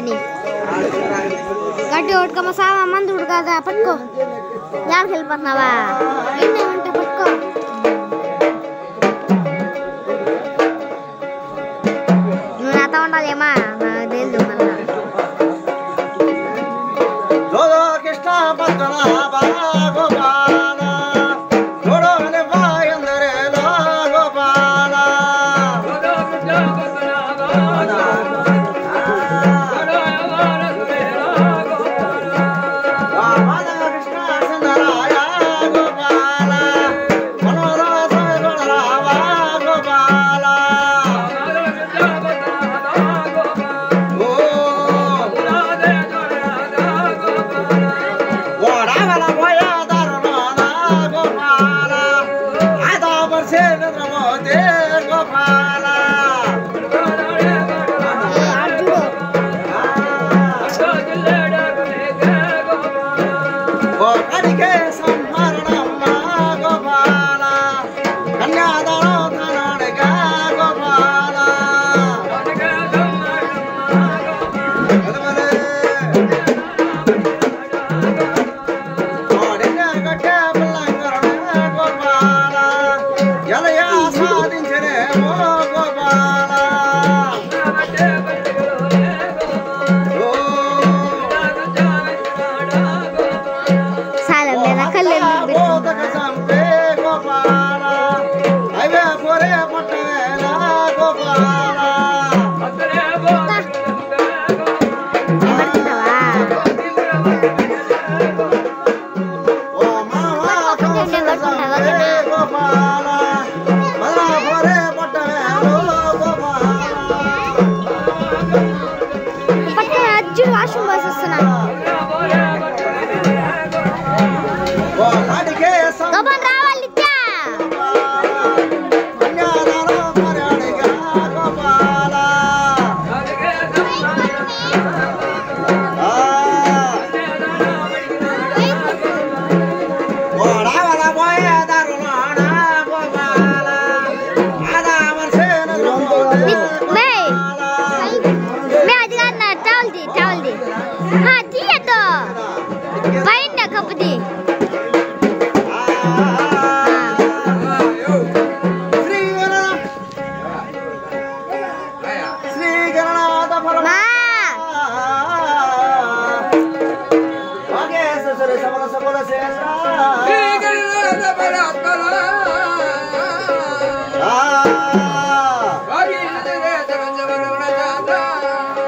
नी गट्टी उठको सावा मंद उड़का पट्को यार खेल पत्नावा इन्ने घंटे पट्को నువ్వు నాతో ఉండాలేమా నాకు తెలుసు మళ్ళా కృష్ణ పచ్చన గోపాల గోడోని బాయందరే గోపాల కృష్ణ సుందరాయ గోపాల మనోరస గోడరావ గోపాల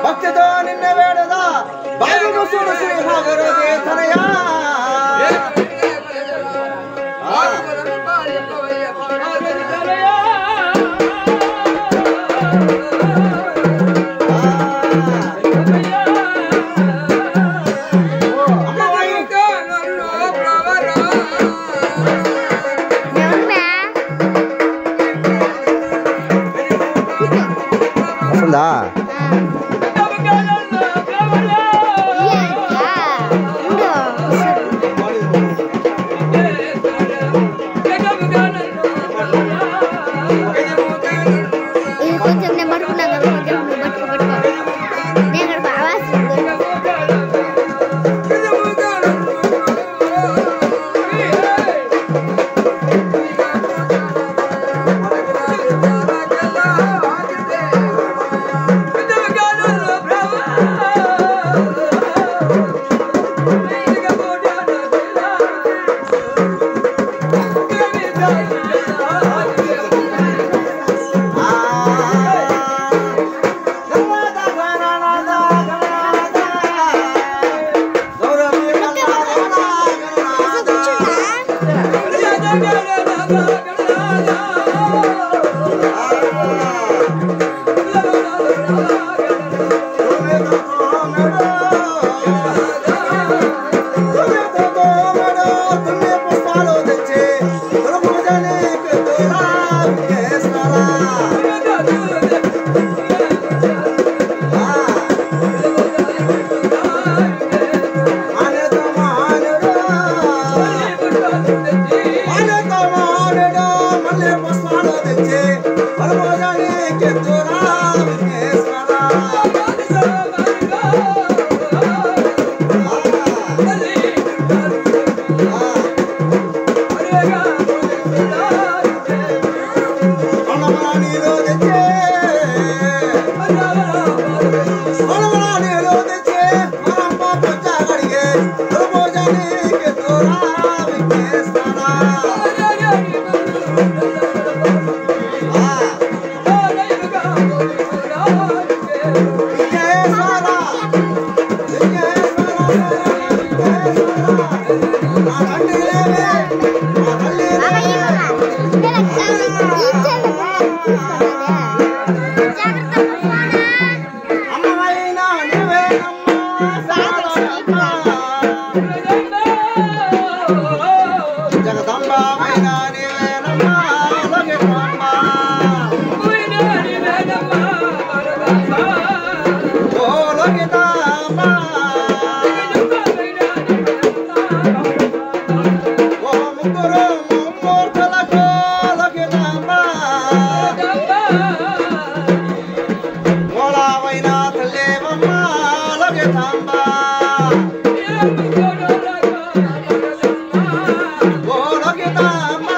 భక్తితో నిన్న వేడదా బాగును సుడు శ్రీ భగరదే తనయా బంగారమైన తల్లేమమ్మ లగతాంబ ఓ లగతాంబ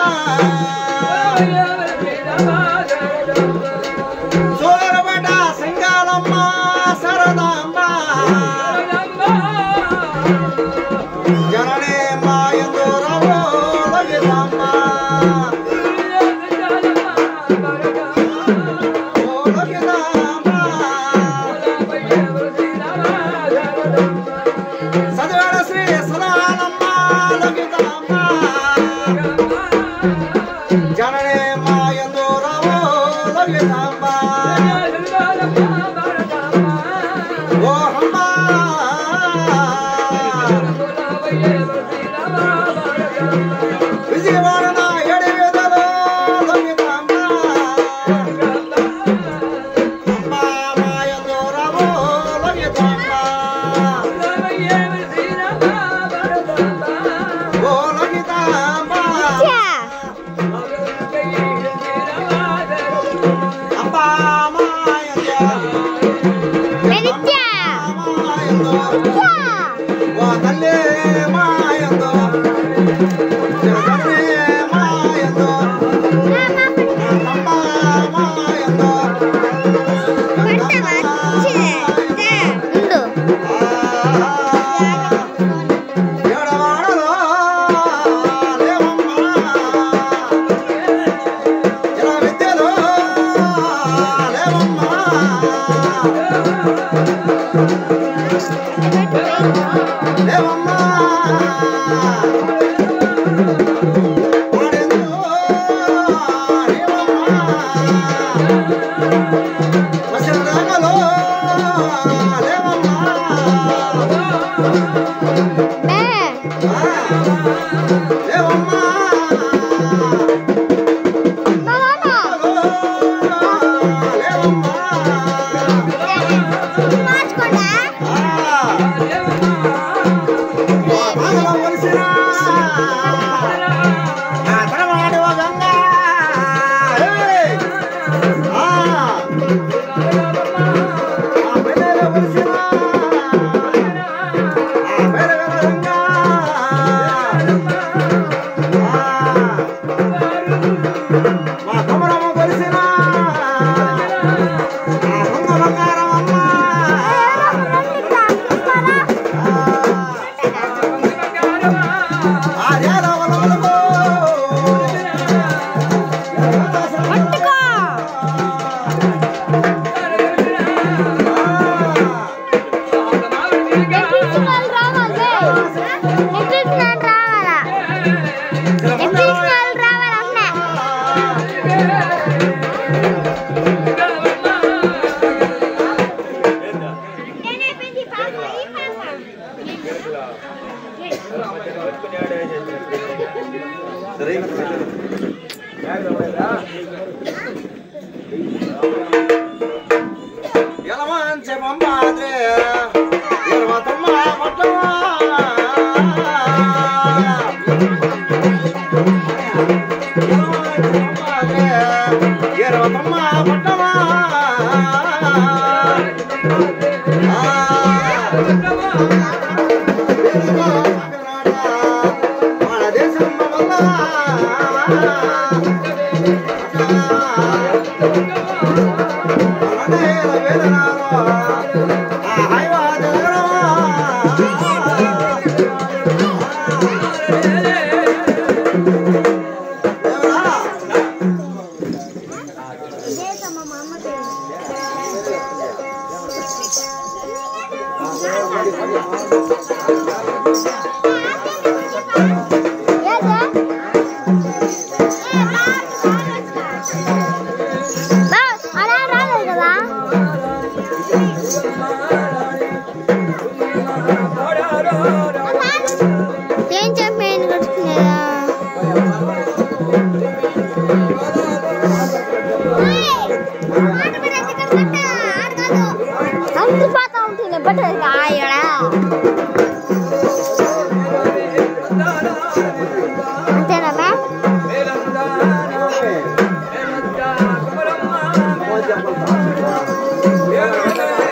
సోరబట సింగాలమ్మ సరదాంబ జననే మాయందోరవో లగతాంబ జననే మాయందోరవో లగతాంబ ఓ హమ్మ విజయవాడ నా ఎడవేదలో లగతాంబ అమ్మ మాయందోరవో లగతాంబ ఓ లగతాంబ Yalamanche Mammadre, Yervatama Matama, Yervatama Matama, Yeah.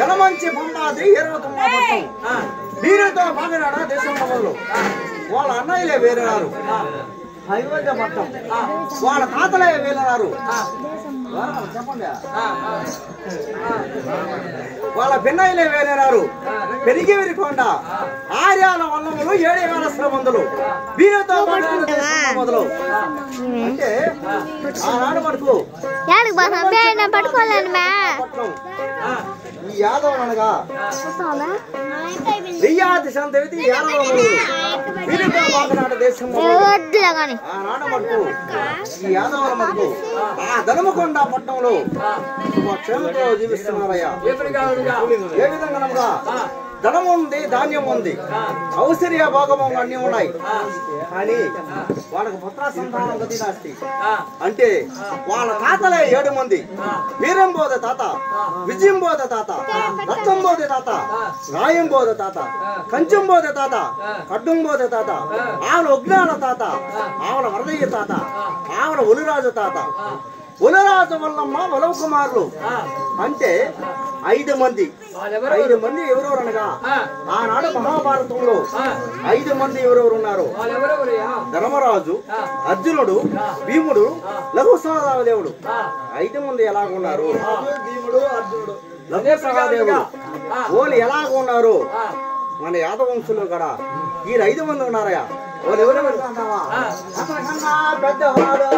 Elamanchi బొమ్మాది ఎర్రతుమ్మ పట్టం వీరితో బాగనాడ దేశం మొదలు వాళ్ళ అన్నయ్యలే వేరేనారు అయోధ్య పట్టం వాళ్ళ తాతలే వేరేనారు చెప్పండి వాళ్ళ పిన్నయ్యలే వేరేనారు పెరిగి విరికొండ ఆర్యాల వల్లములు 7,000 శ్రమందులు వీరితో మొదలు అంటే ఆనాడు మటుకు ఈ యాదవ్ అనగా వెయ్యాది సంతతి వీరితో బాగనాడ దేశం ఆనాడు మటుకు ఈ యాదవుల మటుకు ఆ ధనుమకొండ పట్టణంలో క్షేమతో జీవిస్తున్నారయ్యా. ఏ విధంగా ధనం ఉంది, ధాన్యం ఉంది, ఔశ్వర్య భోగము అన్ని ఉన్నాయి. కానీ వాళ్ళకు పుత్ర సంతానం గతి నాస్తి. అంటే వాళ్ళ తాతలే 7 మంది. వీరంబోధ తాత, విజయంబోధ తాత, రత్నంబోధ తాత, రాయంబోధ తాత, కంచంబోధ తాత, కడ్డంబోధ తాత, ఆవుల ఉగ్నాల తాత, ఆవుల వరదయ్య తాత, ఆవుల ఒలిరాజు తాత, ఒలిరాజు వల్లమ్మ వలవ కుమారులు. అంటే 5 మంది. 5 మంది ఎవరెవరనగా ఆనాడు మహాభారతంలో 5 మంది ఎవరెవరు ఉన్నారు? ధర్మరాజు, అర్జునుడు, భీముడు, లఘు సహదేవుడు. 5 మంది ఎలాగున్నారు? భీముడు, అర్జునుడు, లఘు సహదేవుడు వాళ్ళు ఎలాగున్నారు? మన యాదవ వంశంలో కూడా ఈ 5 మంది ఉన్నారయ్యా. వాళ్ళు ఎవరెవరు అంటావా? అంతకన్నా పెద్దవాడు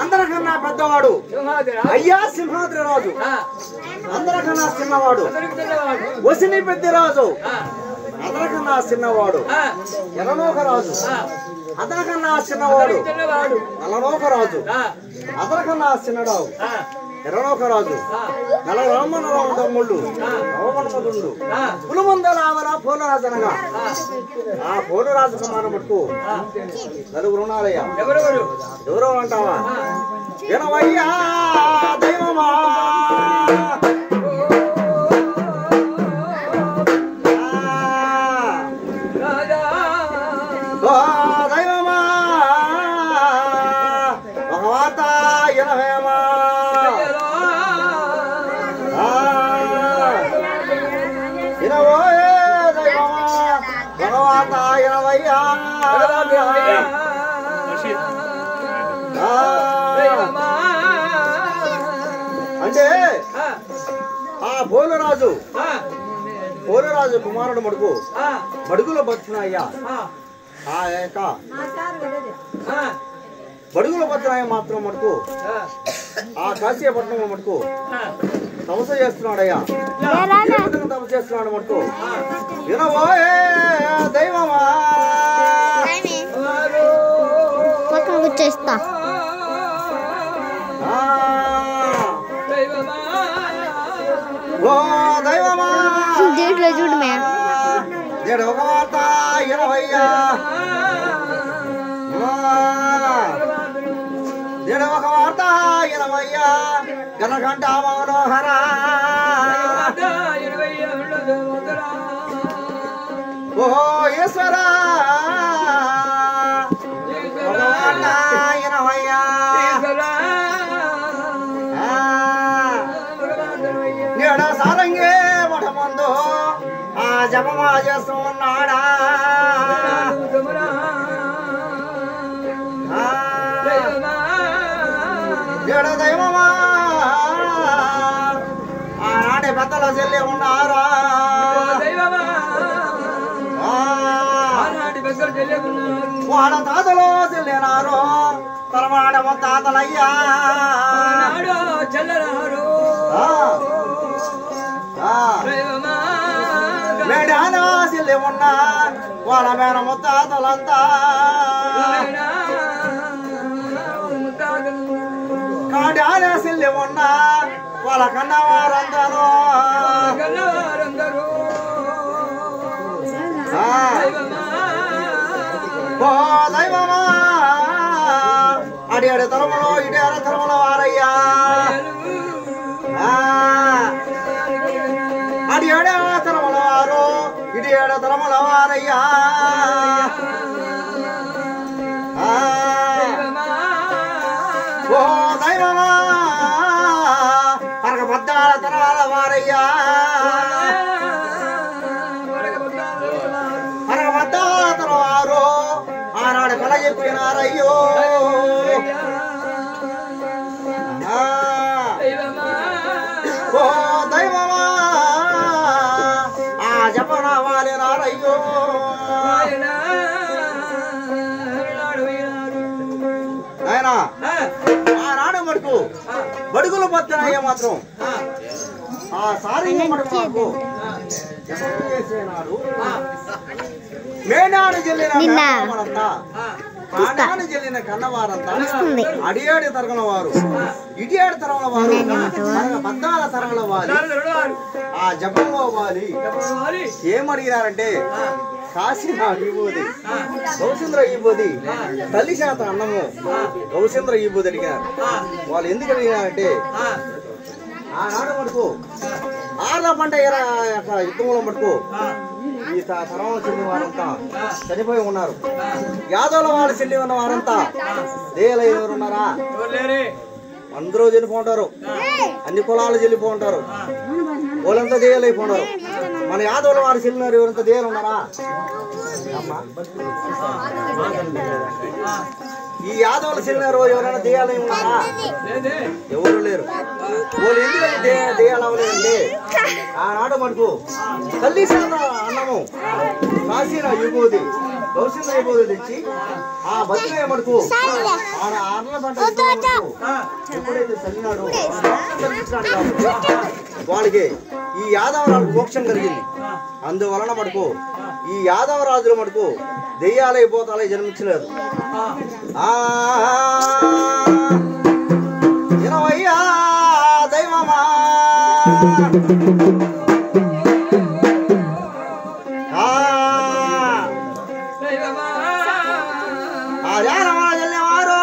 అందరికన్నా పెద్దవాడు అయ్యా సింహాద్రి రాజు. అందరికన్నా చిన్నవాడు వసిని పెద్దిరాజు. అందరికన్నా చిన్నవాడు ఎర్రనోక రాజు. అందరికన్నా చిన్నవాడు నల్లనోక రాజు. అందరికన్నా చిన్నడావు ఎర్రనోక రాజు. నల రామనరావు తమ్ముళ్ళు నవమన్మధుండు పులుమందల ఆవల పోలరాజు అనగా ఆ పోలరాజు సమానం పట్టుకు 4 ఉన్నారయ్యా. ఎవరో అంటావా? ఎనవయ్యా దైవమా దైవమా భగవత ఎనవేమా ఎనవో దైవమా భగవత ఎనవయ్యా. అంటే ఆ పోలరాజు కుమారుడు మడుగు బడుగులో బతికినాయ్యా. ఆ యొక్క బడుగులో బతికినాయ మాత్రం మటుకు ఆ కాశీపట్నం మటుకు తపస్సు చేస్తున్నాడయ్యా. తపస్సు చేస్తున్నాడు మటుకు వినవోయే దైవం చూస్తా. ఓ దైవమా దీంట్లో చూడు మే. ఒక వార్త 20 ఒక వార్త 20 గణకంఠ మనోహర ఓ ఈశ్వర ఒక వార్త 20 నేడ సారంగే మఠమందు ఆ జపమా చేస్తున్నాడా నేడ దైవమా ఆనాటి పెద్దల చెల్లి ఉన్నారా వాళ్ళ తాతలో చెల్లినారు తరమాట తాతలయ్యా మేడానా చెల్లి ఉన్నా వాళ్ళ మేన ముత్తాతలంతా కాడానా చెల్లి ఉన్నా వాళ్ళ కన్నవారందరూ ఓ దైవమా అడి అడి తరములో ఇడి అర తరముల వారయ్యా అడి అడే తరముల వారు ఇడి ఏడ తరముల వారయ్యా ఓ దైవమా అనక పద్దాల తరాల వారయ్యా అనక పద్దాల తరవారు ఆనాడు కల చెప్పినారయ్యో ఓ దైవమా ఆ జపన వాలినారయ్యో ఆయన ఆనాడు మటుకు బడుగులు పత్తనయ్య మాత్రం ఆ సారీ మటుకు చేసేనాడు మేనాడు చెల్లిన ఆనాడు చెల్లిన కన్నవారంతా అడియాడి తరగల వారు ఇడియాడి తరగల వారు పద్నాల తరగల వారి ఆ జపంలో వాలి ఏమడిగినారంటే కాశీనా ఇవ్వది గౌసేంద్ర ఇవ్వది తల్లి శాత అన్నము గౌసేంద్ర ఇవ్వది అడిగారు. వాళ్ళు ఎందుకు అడిగినారంటే ఆనాడు మటుకు ఆర్ల పంట యుద్ధంలో మటుకు ఈ తరంలో చెల్లిన వారంతా చనిపోయి ఉన్నారు. యాదవుల వాళ్ళు చెల్లి ఉన్న వారంతా దేలైనవారు ఉన్నారా? అందరూ చెల్లిపోంటారు, అన్ని కులాలు చెల్లిపోంటారు, వాళ్ళంతా దేయాలైపోయినారు. మన యాదవుల వారు చెల్లినారు ఎవరంతా దేయాలు ఉన్నారా? ఈ యాదవులు చెల్లినారు ఎవరైనా దేయాలై ఉన్నారా? ఎవరు లేరు. వాళ్ళు ఎందుకంటే దేయాలవలేదండి ఆనాడు మనకు తల్లి శాత అన్నము కాశీన విభూది గౌసేంద్ర విభూది తెచ్చి ఆ బతుకయ్య మటుకు ఆర్ల పంట ఎప్పుడైతే చల్లినాడో వాళ్ళకి ఈ యాదవరాజు మోక్షం కలిగింది. అందువలన మటుకు ఈ యాదవరాజుల మటుకు దెయ్యాలైపోతాలే జన్మించలేదు. వినవయ్యా దైవమా చెల్లేవారు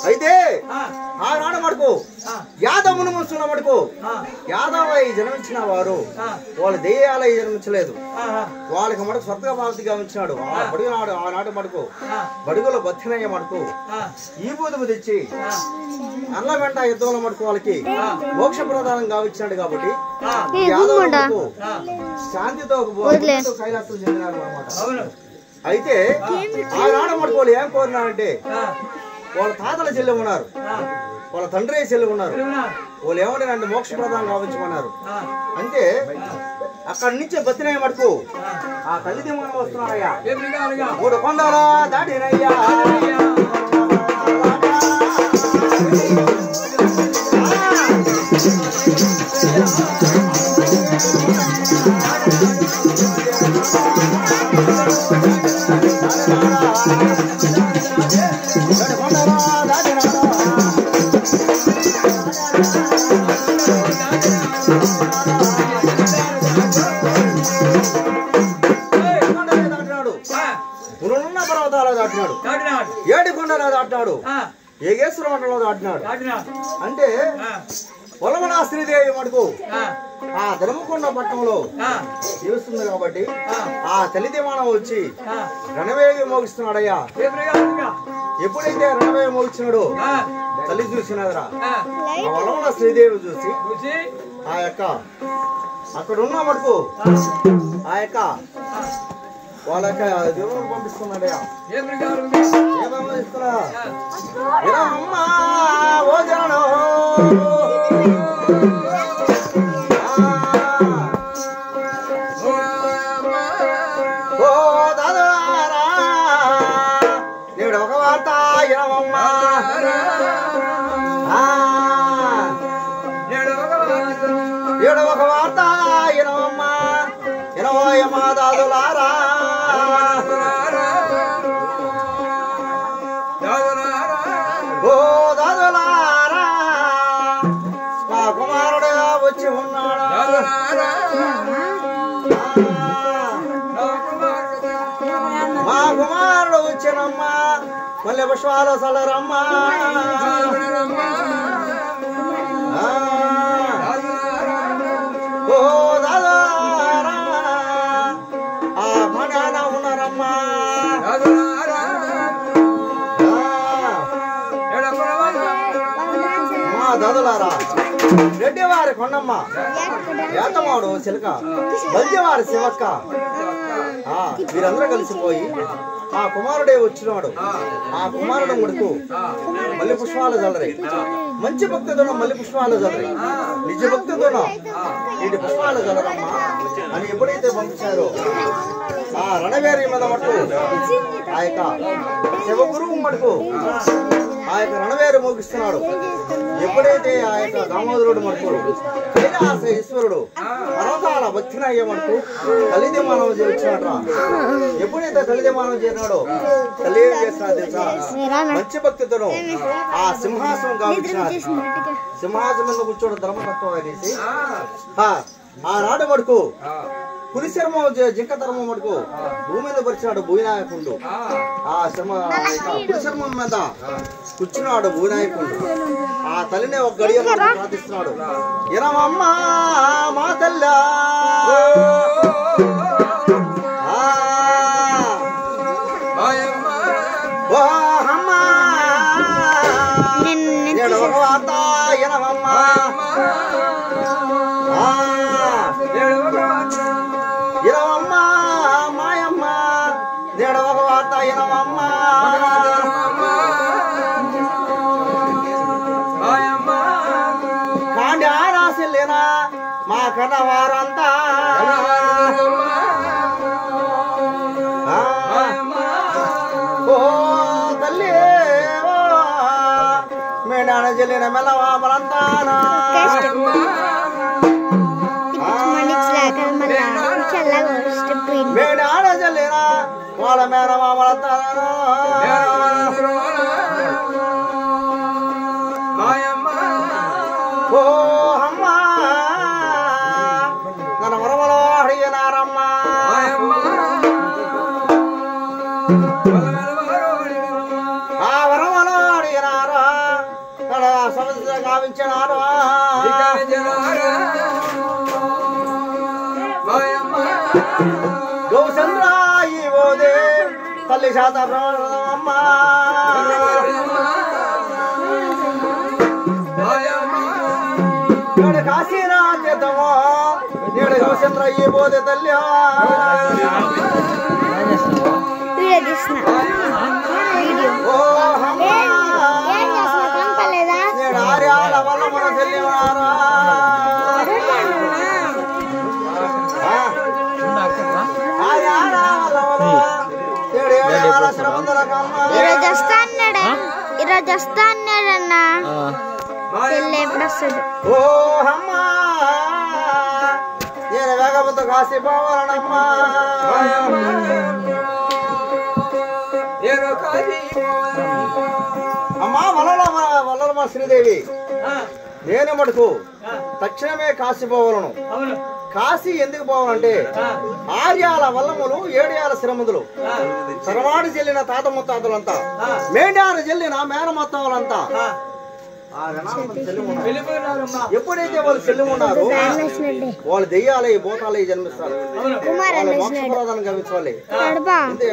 అయితే ఆనాడు మటుకు యాదవుని వంశంలో మటుకు యాదవై జన్మించిన వారు వాళ్ళు దెయ్యాలై జన్మించలేదు. వాళ్ళకి మటుకు స్వర్గ బాధిగా ఉంచినాడు. బడుగునాడు ఆనాడు మటుకు బడుగులో బతినయ్య మటుకు ఈ బూదుము తెచ్చి అల్ల వెంట యుద్ధంలో మటుకు వాళ్ళకి మోక్ష ప్రదానం గావించినాడు. కాబట్టి యాదవ మటుకు శాంతితో కైలాసం చెందినాడు అన్నమాట. అయితే ఆనాడు మటుకు వాళ్ళు ఏం కోరినారంటే వాళ్ళ తాతల చెల్లి ఉన్నారు, వాళ్ళ తండ్రి చెల్లి ఉన్నారు. వాళ్ళు ఏమంటే నన్ను మోక్ష ప్రదానం కావించమన్నారు. అంటే అక్కడి నుంచి బతినయ్య మటుకు ఆ తల్లి దిమ్మన వస్తున్నారయ్యా. 3 కొండలా దాటినయ్యా. దాటినాడు, 7 కొండలు దాటినాడు, ఏగేశ్వర మండలంలో దాటినాడు. అంటే పొలమన శ్రీదేవి మటుకు ఆ ధర్మకొండ పట్టణంలో జీవిస్తుంది కాబట్టి ఆ తల్లి దిమానం వచ్చి రణవేగి మోగిస్తున్నాడయ్యా. ఎప్పుడైతే రణవేగి మోగించినాడు తల్లి చూసినదరా ఆ పొలమన శ్రీదేవి చూసి ఆ యొక్క అక్కడ ఉన్న మటుకు ఆ యొక్క వాళ్ళ దేవుడు పంపిస్తున్నాడయ్యా. ఇస్తున్నా అమ్మా ఓ జనం ఓ దాదారా నేడు ఒక వార్త ఇనవమ్మా. నేడు ఒక వార్త ఇనవమ్మా. ఇనవోయమ్మా దాదులారా. ఓ దాదులారా మా కుమారుడుగా వచ్చి ఉన్నాడు. మా కుమారుడు వచ్చినమ్మా. మల్లె పుష్పాలు సలరమ్మా. ఓ దాదులారా ఆ పనాన ఉన్నారమ్మా. మా దాదులారా రెడ్డివారి కొండమ్మ, ఏతమాడు చిలక, బల్జవారి శివక్క వీరందరూ కలిసిపోయి ఆ కుమారుడే వచ్చినాడు. ఆ కుమారుడు ముడుకు మల్లె పుష్పాలు చల్లరై, మంచి భక్తితోన మల్లె పుష్పాలు చల్లరై, నిజ భక్తితోన వీటి పుష్పాలు చల్లరమ్మా అని ఎప్పుడైతే పంపించారో ఆ రణవేరి మీద మటుకు ఆ యొక్క శివగురువు మటుకు ఆ యొక్క రణవేరు మోగిస్తున్నాడు. ఎప్పుడైతే ఆ యొక్క దామోదరుడు మటుకు కైలాస ఈశ్వరుడు పర్వతాల భక్తినయ్య మటుకు తల్లిదిమానం చేయించినాడు. ఎప్పుడైతే తల్లిదిమానం చేసినాడో తల్లి ఏం చేసినా తెలుసా? మంచి భక్తితోను ఆ సింహాసనం గావించినాడు. సింహాసనం మీద కూర్చోవడం ధర్మతత్వం అనేసి ఆ నాడు మటుకు పులిశర్మ జింక ధర్మం మటుకు భూమి మీద పరిచినాడు భూనాయకుడు. ఆ పులిశర్మం మీద కూర్చున్నాడు భూనాయకుడు. ఆ తల్లిని ఒక గడియ ప్రార్థిస్తున్నాడు. ఇనవమ్మా మా తల్లి నేను ఒక వార్త ఇనవమ్మా. ఇనవమ్మా మాయమ్మ నేడు ఒక వార్త ఇనవమ్మా. కాండి ఆరాశలేనా మా కన్నవారంతా ఓ తల్లి మేడాన జల్లిన మెల్లవామలంతా మేడాన జల్లిన వాళ్ళ మేనమామలంతా ఓ అమ్మా నన్న వరమలో అడిగినారమ్మా. ఆ వరమలో అడిగినారా తన సమస్య గావించినారు. గౌచంద్ర ఈ ఓదే తల్లి శాత అమ్మా. నేడు కాశీనాథ్యతమో నేడు గౌచంద్ర ఈ ఓదే తల్లి. ఓ అమ్మా నేడు మన చెల్లివారా ఈరోజు వస్తా అన్నాడన్నా చెల్లి ఎప్పుడు వస్తుంది ఓ అమ్మా నేను వేగముతో కాసిపోవాలనమ్మా అమ్మా వల్లరమ్మ శ్రీదేవి నేను మటుకు తక్షణమే కాసిపోవాలను కాశీ ఎందుకు పోవాలంటే ఆర్యాల వల్లములు ఏడియాల శ్రమదులు తరవాడి చెల్లిన తాత ముత్తాతలంతా మేడారు చెల్లిన మేనమత్తవులంతా ఎప్పుడైతే వాళ్ళు చెల్లి ఉన్నారో వాళ్ళు దెయ్యాలే భూతాలే జన్మిస్తారు వాళ్ళు మోక్షప్రదానం గమనించాలి అంటే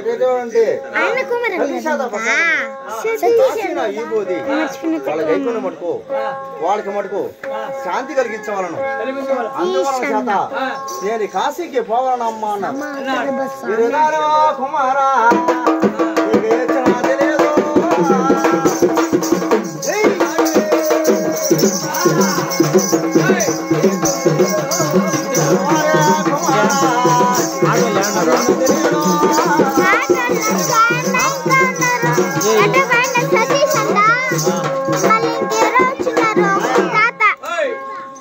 వాళ్ళకి మటుకు వాళ్ళకి మటుకు శాంతి కలిగించవాలను అందువలన చేత నేను కాశీకి పోవాలను అమ్మా అన్నారు కుమారా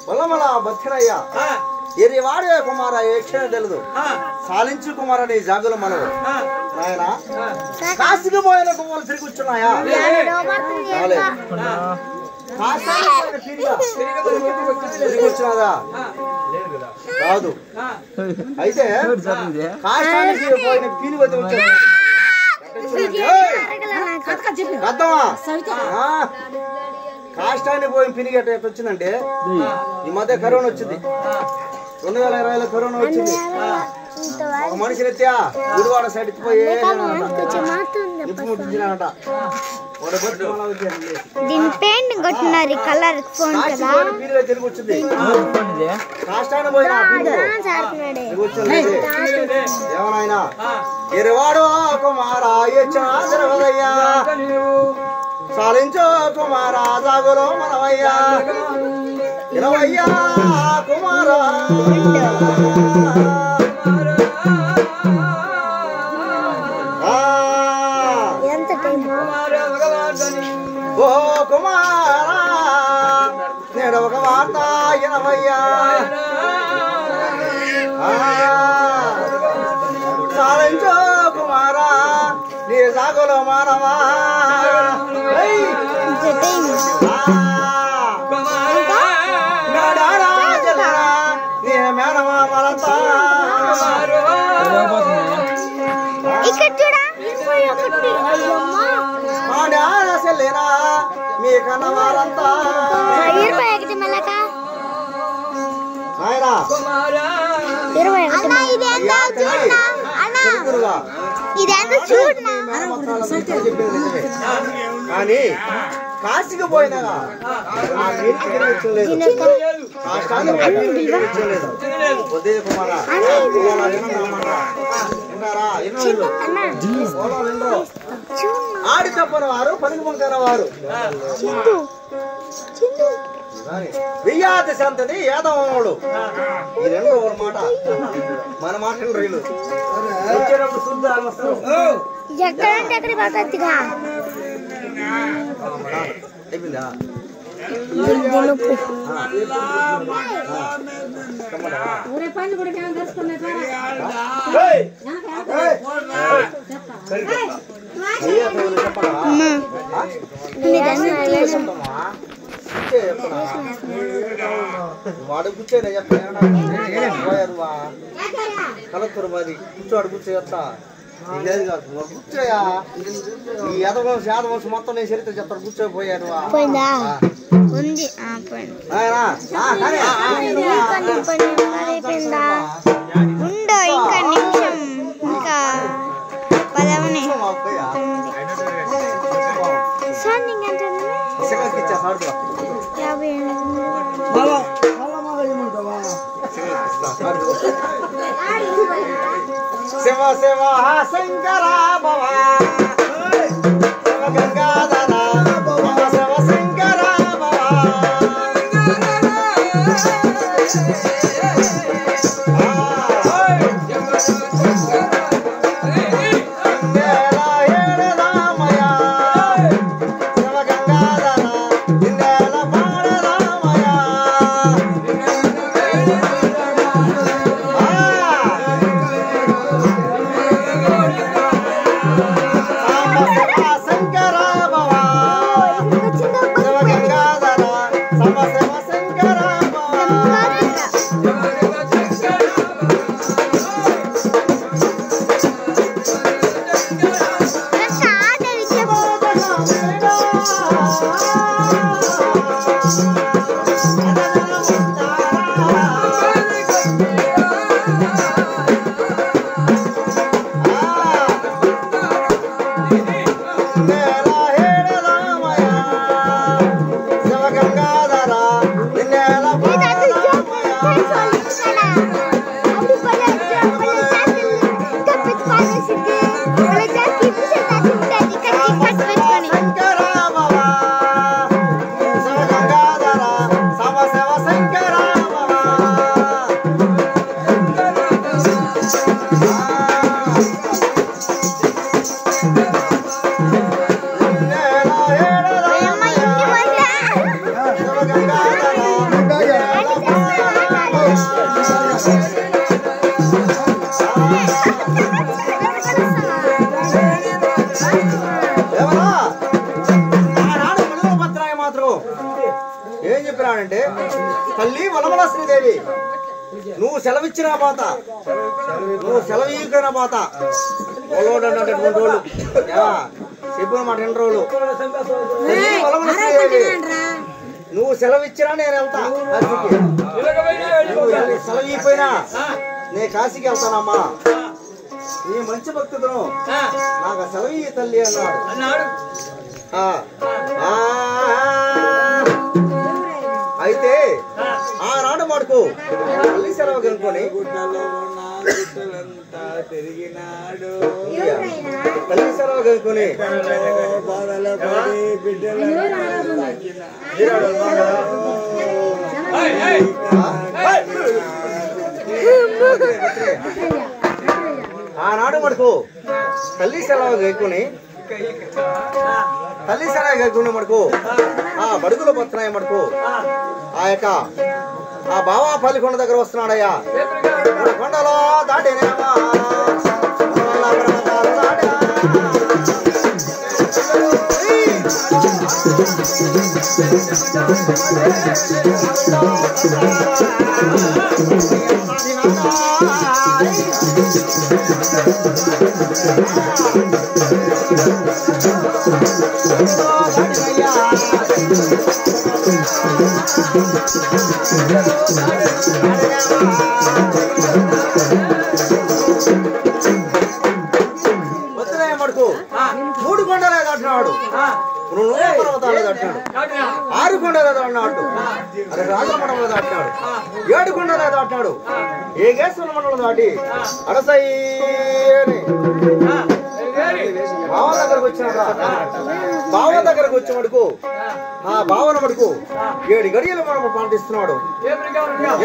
బలమల బతికినయ్యా ఎరివాడే కుమార ఏ క్షణం తెలుదు సాలించు కుమార నీ జాగులు మనవు నాయన కాశీకి పోయిన కుమారులు తిరిగి కూర్చున్నాయా తిరిగి వచ్చినాదా కాదు అయితే కాష్టానికి పోయిన పీని వద్ద వచ్చాడు కాష్టానికి పోయిన పినిగి ఎట్లా వచ్చిందంటే ఈ మధ్య కరోనా వచ్చింది 2020లో కరోనా వచ్చింది ఒక మనిషి రీత్యా గుడివాడ సైడ్ పోయి నిప్పు ముట్టించినాడంట దీని పెయింట్ కొట్టినారు కలర్ ఫోన్ కదా తిరిగి వచ్చింది కాష్టాన్ని పోయిన ఏమనైనా ఇరువాడు కుమారా ఇచ్చాదరవదయ్యా సాలించో కుమారా జాగులో మనవయ్యా ఇరవయ్యా కుమారా ఓ కుమారా నేడు ఒక వార్త ఎనవయ్యా సాలించో కుమారా నీ సాగులో మానవా నీ మేనవా మలంతా చెల్లేనా మీ కన్నవారంతా కానీ కాశీకి పోయినా ఉదయ కుమారా ఆడి తప్పని వారు పనికి పొంకన వారు వెయ్యాది సంతది యాదవనుడు ఈ రెండు ఒక మాట మన మాట రైలు వచ్చేటప్పుడు శుద్ధ ఎక్కడంటే ఎక్కడికి పడుతుందిగా అయిపోయిందా వాడు కూర్చోలే చెప్పారు కలెక్టర్ మరి కూర్చోడు కూర్చోయొచ్చా లేదు కాదు కూర్చోయా ఈ యాదవంశం మొత్తం నేను చరిత్ర చెప్తాను కూర్చోపోయాను ఉండో ఇంకా నిమిషం ఇంకా 10 శివ శివ శంకర భవ శివ గంగాధర శివ శంకర భవ ఏం చెప్పినాడంటే తల్లి వనమల శ్రీదేవి నువ్వు సెలవిచ్చిన బాత నువ్వు సెలవీకైన బాత వాళ్ళోడన్నటువంటి వాళ్ళు చెప్పిన మాట 2 రోజులు వనమల శ్రీదేవి నువ్వు సెలవిచ్చినా నేను వెళ్తా సెలవీపోయినా నేను కాశీకి వెళ్తానమ్మా నీ మంచి భక్తుడు నాకు సెలవి తల్లి అన్నాడు. అయితే ఆనాడు మడుకు తల్లి సెలవు కనుక్కొని తల్లి సెలవు కనుక్కొని ఆనాడు మడుకు తల్లి సెలవు కనుక్కొని తల్లి సెలవు కనుక్కుని మడుకు ఆ బడుగులు పోతున్నాయి మడుకు ఆ యొక్క ఆ బావా పల్లికొండ దగ్గర వస్తున్నాడయ్యా కొండలో దాటినేమా మడుకు 3 కొండలే దాటినాడు 2 పర్వతాలు దాటినాడు 6 కొండలే దాటినాడు అదే రాజమండలం దాటినాడు 7 కొండలే దాటినాడు ఏగేశ్వర మండలం దాటి అరసై బావ దగ్గరకు వచ్చినాడా బావ దగ్గరకు వచ్చే మడుకు ఆ భావన మడుకు 7 గడియలు మనం పాటిస్తున్నాడు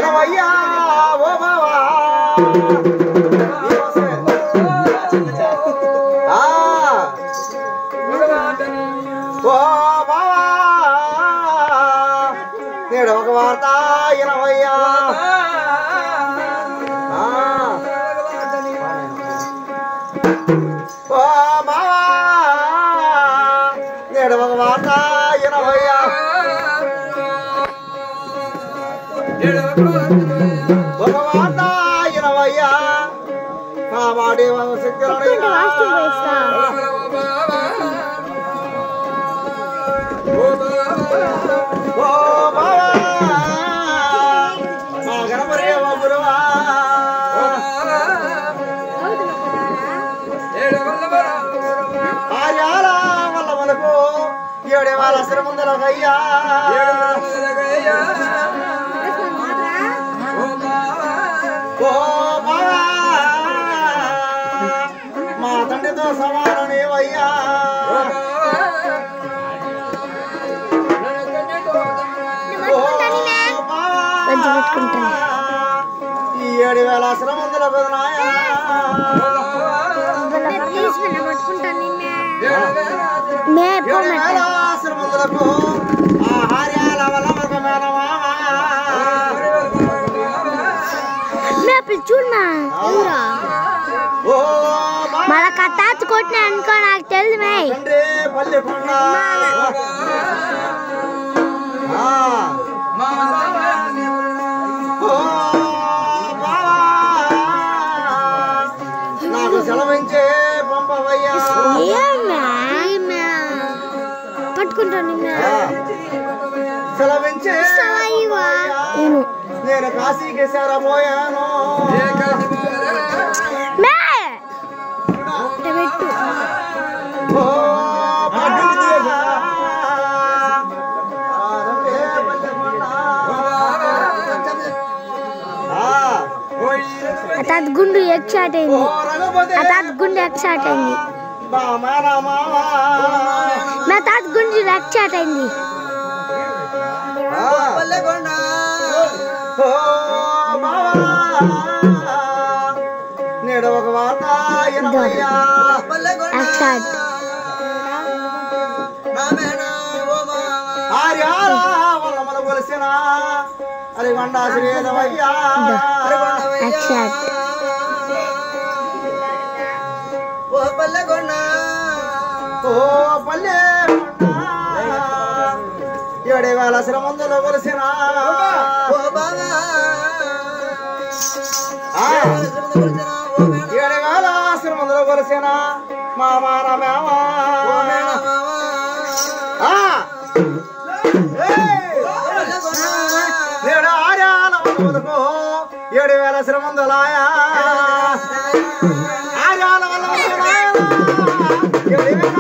ఇరవయ్యా ఓ బావా నేడు ఒక వార్త 80 ఓ బావా నేడు ఒక వార్త 80 ఒక వార్త 80 ఆ మాడే శక్తి ముందరయ్యా మా తండ్రితో సమానమేవయ్యా మంచి పెట్టుకుంటాను. ఈ 7,000 శ్రమందుల బదునాయా శ్రమందులకు ఆహార్యాల వల్ల చూడనా మళ్ళా కట్టాచి కొట్టినా అనుకో నాకు తెలుసు మే పల్లెకొండ నాకు సెలవించే పంపవయ్యా పట్టుకుంటాను సెలవించే నేను కాశీకి సేరబోయాను అతాత్ గుండు ఎక్సాట్ అయింది. అతాత్ గుండు ఎక్సాట్ అయింది. నా తాత గుండు ఎక్సాట్ అయింది. నేడు ఒక వార్త ఎక్సాట్ మన కొలిసిన అరిగొండ శ్రీదేవయ్యా ఎక్సాట్ ఓ పల్లెకొండ 7,000 శ్రమందులో కొలిసిన 7,000 శ్రమందులో కొలిసిన మామాన మేమా నేడు ఆర్యాల వరకు 7,000 శ్రమందులాయా ఆర్యాల వల్ల 7,000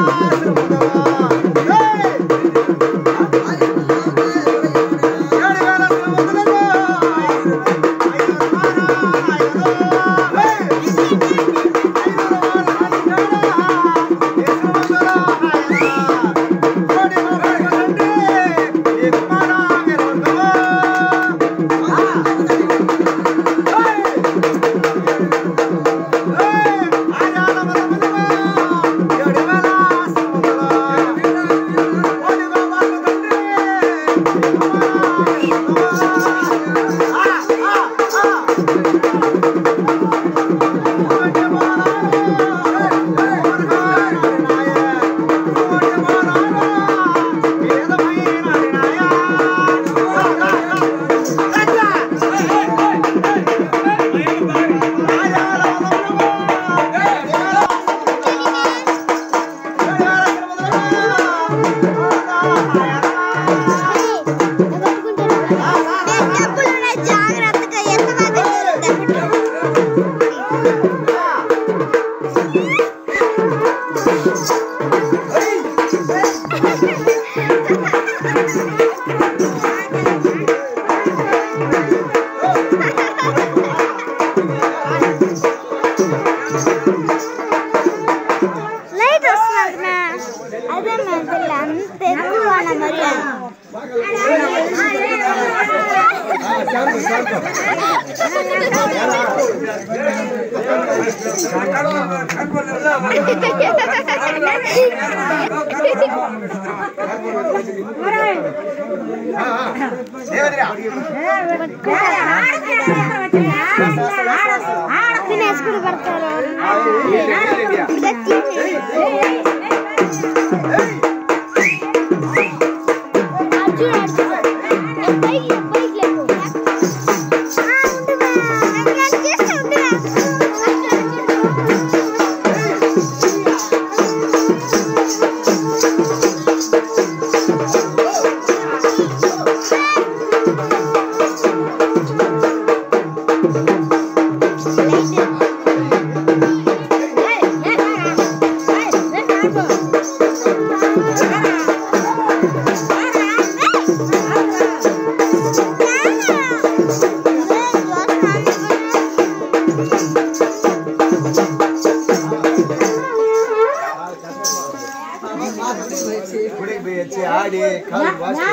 గుడికి పోయి వచ్చి ఆడి కాలు వాసి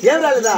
ఏం రాలేదా